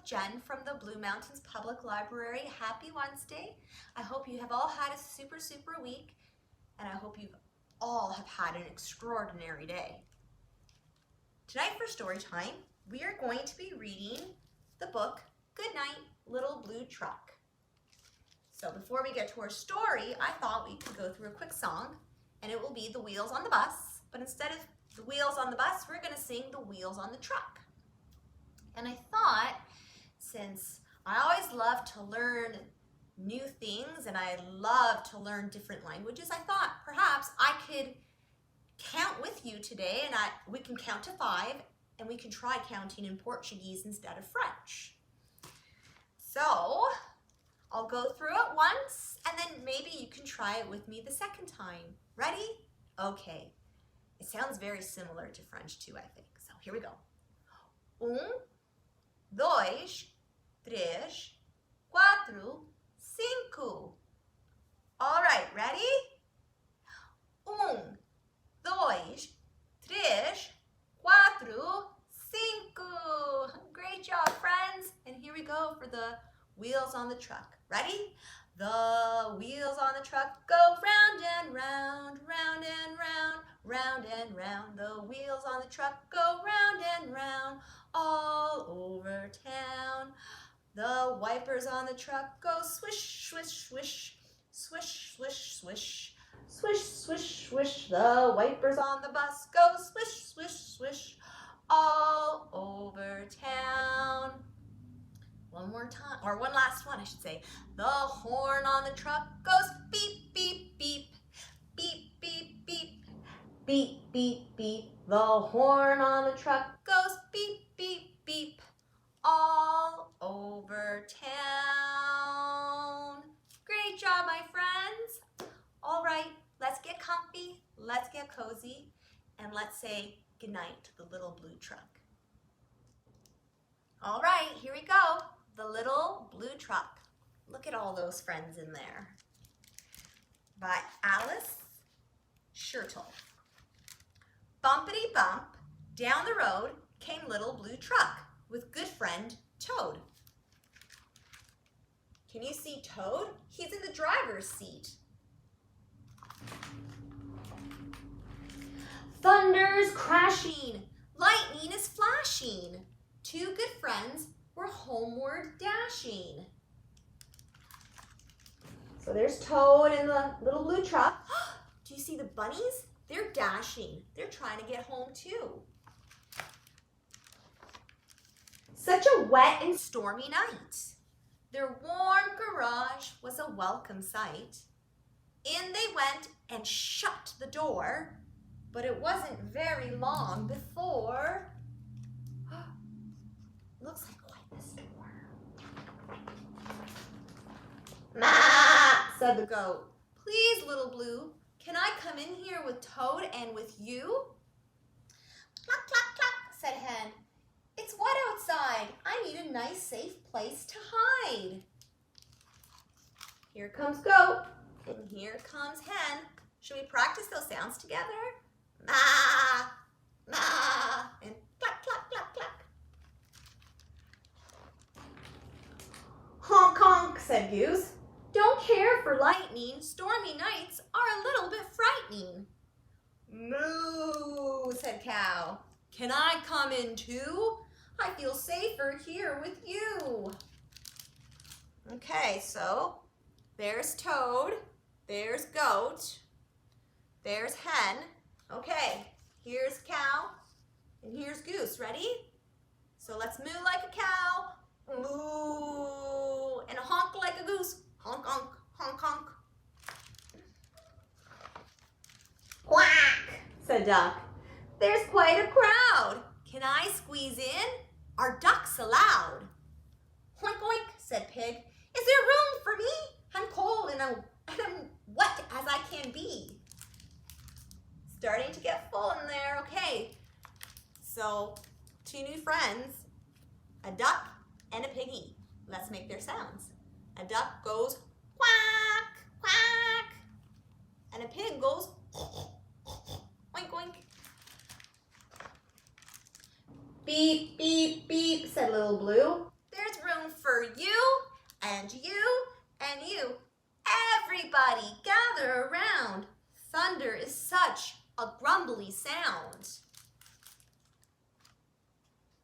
with Jen from the Blue Mountains Public Library. Happy Wednesday. I hope you have all had a super week, and I hope you all have had an extraordinary day. Tonight for story time, we are going to be reading the book Goodnight, Little Blue Truck. So before we get to our story, I thought we could go through a quick song, and it will be The Wheels on the Bus, but instead of the wheels on the bus, we're going to sing The Wheels on the Truck. And I thought, since I always love to learn new things and I love to learn different languages, I thought perhaps I could count with you today, and we can count to 5, and we can try counting in Portuguese instead of French. So I'll go through it once, and then maybe you can try it with me the second time. Ready? Okay. It sounds very similar to French too, I think. So here we go. 1, 2, 3, 4, 5. All right, ready? 1, 2, 3, 4, 5. Great job, friends. And here we go for the wheels on the truck. Ready? The wheels on the truck go round and round, round and round, round and round. The wheels on the truck go round and round, all over town. The wipers on the truck go swish, swish, swish, swish, swish, swish, swish, swish, swish. The wipers on the bus go swish, swish, swish, all over town. One more time, or one last one, I should say. The horn on the truck goes beep, beep, beep, beep, beep, beep, beep, beep, beep. The horn on the truck goes beep, beep, beep, all over town. Great job, my friends. All right, let's get comfy, let's get cozy, and let's say goodnight to the little blue truck. All right, here we go. The Little Blue Truck. Look at all those friends in there. By Alice Schertle. Bumpity bump, down the road came Little Blue Truck with good friend Toad. Can you see Toad? He's in the driver's seat. Thunder's crashing, lightning is flashing. 2 good friends were homeward dashing. So there's Toad in the little blue truck. Do you see the bunnies? They're dashing. They're trying to get home too. Such a wet and stormy night. Their warm garage was a welcome sight. In they went and shut the door, but it wasn't very long before. Looks like quite the storm. "Ma," said the goat. "Please, Little Blue, can I come in here with Toad and with you?" "Cluck, cluck, cluck," said Hen. "It's wet outside. I need a nice, safe place to hide." Here comes Goat, and here comes Hen. Should we practice those sounds together? Ma, ma, and cluck, cluck, cluck, cluck. "Honk, honk," said Goose. "Don't care for lightning. Stormy nights are a little bit frightening." "Moo," said Cow. "Can I come in too? I feel safer here with you." Okay, so there's Toad, there's Goat, there's Hen. Okay, here's Cow, and here's Goose. Ready? So let's moo like a cow, moo, and honk like a goose. Honk, honk, honk, honk. "Quack," said Duck. "There's quite a crowd. Can I squeeze in? Are ducks allowed?" "Oink, oink," said Pig. "Is there room for me? I'm cold and I'm wet as I can be." Starting to get full in there. Okay, so 2 new friends, a duck and a piggy. Let's make their sounds. A duck goes quack, quack, and a pig goes oink, oink. "Beep, beep, beep," said Little Blue. "There's for you and you and you. Everybody gather around. Thunder is such a grumbly sound.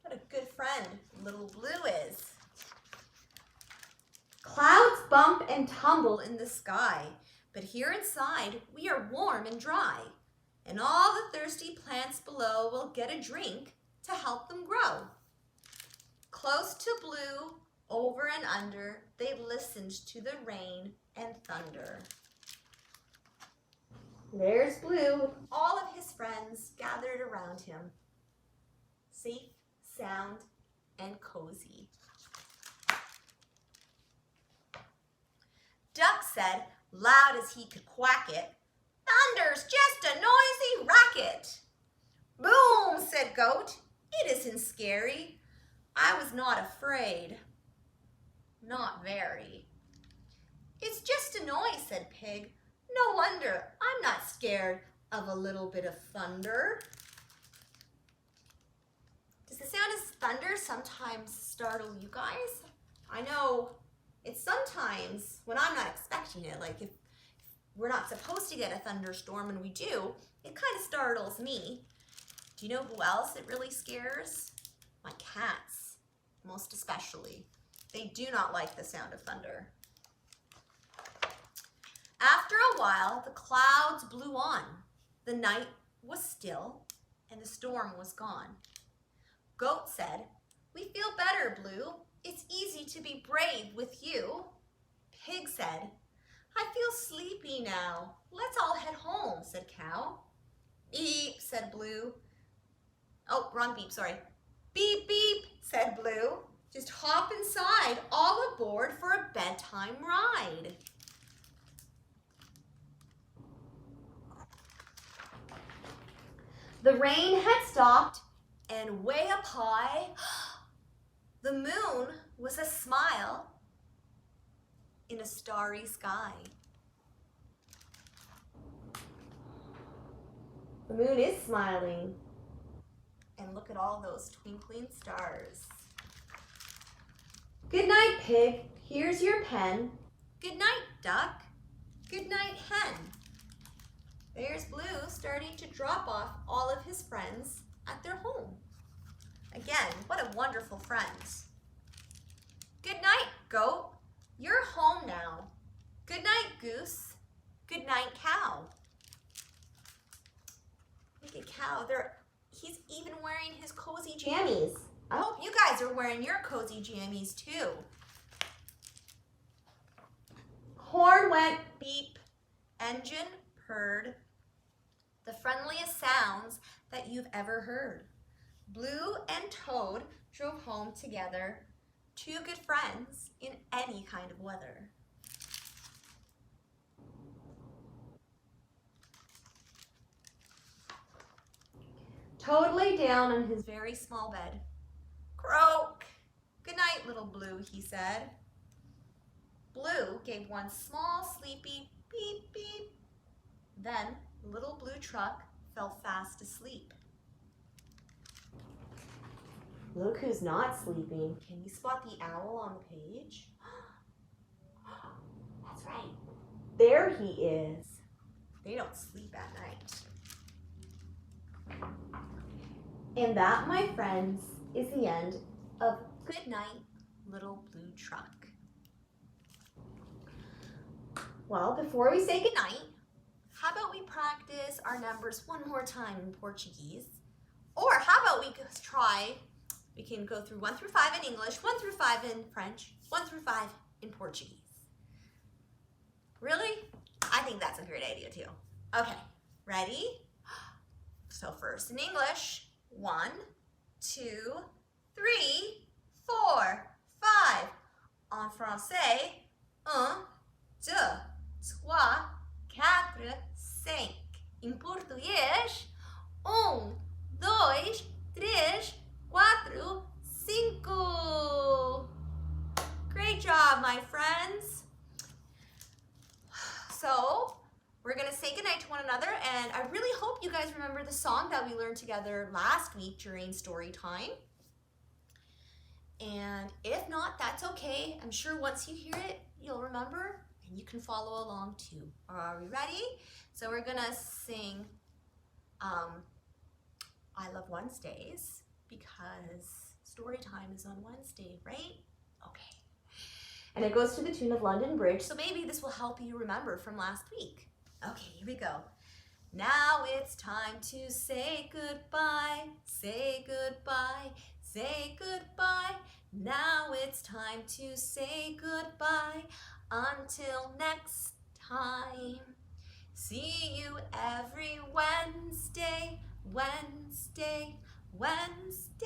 What a good friend little Blue is. Clouds bump and tumble in the sky, but here inside we are warm and dry, and all the thirsty plants below will get a drink to help them grow. Close to Blue, over and under, they listened to the rain and thunder. There's Blue with all of his friends gathered around him, safe, sound, and cozy. Duck said, loud as he could quack it, "Thunder's just a noisy racket." "Boom," said Goat, "it isn't scary. I was not afraid." "Not very." "It's just a noise," said Pig. "No wonder I'm not scared of a little bit of thunder." Does the sound of thunder sometimes startle you guys? I know it's sometimes when I'm not expecting it, like if we're not supposed to get a thunderstorm and we do, it kind of startles me. Do you know who else it really scares? My cats, most especially. They do not like the sound of thunder. After a while, the clouds blew on. The night was still and the storm was gone. Goat said, "We feel better, Blue. It's easy to be brave with you." Pig said, "I feel sleepy now. Let's all head home," said Cow. "Beep," said Blue. Oh, wrong beep, sorry. "Beep, beep," said Blue. "Just hop inside, all aboard for a bedtime ride." The rain had stopped, and way up high, the moon was a smile in a starry sky. The moon is smiling, and look at all those twinkling stars. Good night, Pig. Here's your pen. Good night, Duck. Good night, Hen. There's Blue starting to drop off all of his friends at their home. Again, what a wonderful friend. Good night, Goat. You're home now. Good night, Goose. Good night, Cow. Look at Cow. He's even wearing his cozy jammies. I hope you guys are wearing your cozy jammies too. Horn went beep. Engine purred. The friendliest sounds that you've ever heard. Blue and Toad drove home together, two good friends in any kind of weather. Toad lay down on his very small bed. Croak! Good night, little Blue, he said. Blue gave one small sleepy beep beep. Then little Blue Truck fell fast asleep. Look who's not sleeping. Can you spot the owl on the page? That's right. There he is. They don't sleep at night. And that, my friends, is the end of Good Night, Little Blue Truck. Well, before we say goodnight, how about we practice our numbers one more time in Portuguese? Or how about we can go through 1 through 5 in English, 1 through 5 in French, 1 through 5 in Portuguese. Really? I think that's a great idea too. Okay, ready? So first in English, 1, 2, 3, 4, 5. En français, 1, 2, 3, 4, 5. Em português, 1, 2, 3, 4, 5. Great job, my friends. So, we're going to say goodnight to one another, and I really hope you guys remember the song that we learned together last week during story time. And if not, that's okay. I'm sure once you hear it, you'll remember and you can follow along too. Are we ready? So we're gonna sing I Love Wednesdays because story time is on Wednesday, right? Okay. And it goes to the tune of London Bridge, so maybe this will help you remember from last week. Okay, here we go. Now it's time to say goodbye, say goodbye, say goodbye. Now it's time to say goodbye until next time. See you every Wednesday, Wednesday, Wednesday.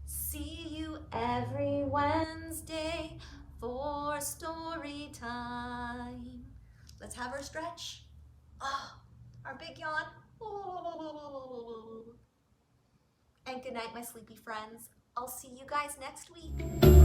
See you every Wednesday for story time. Let's have our stretch. Oh, our big yawn. And good night, my sleepy friends. I'll see you guys next week.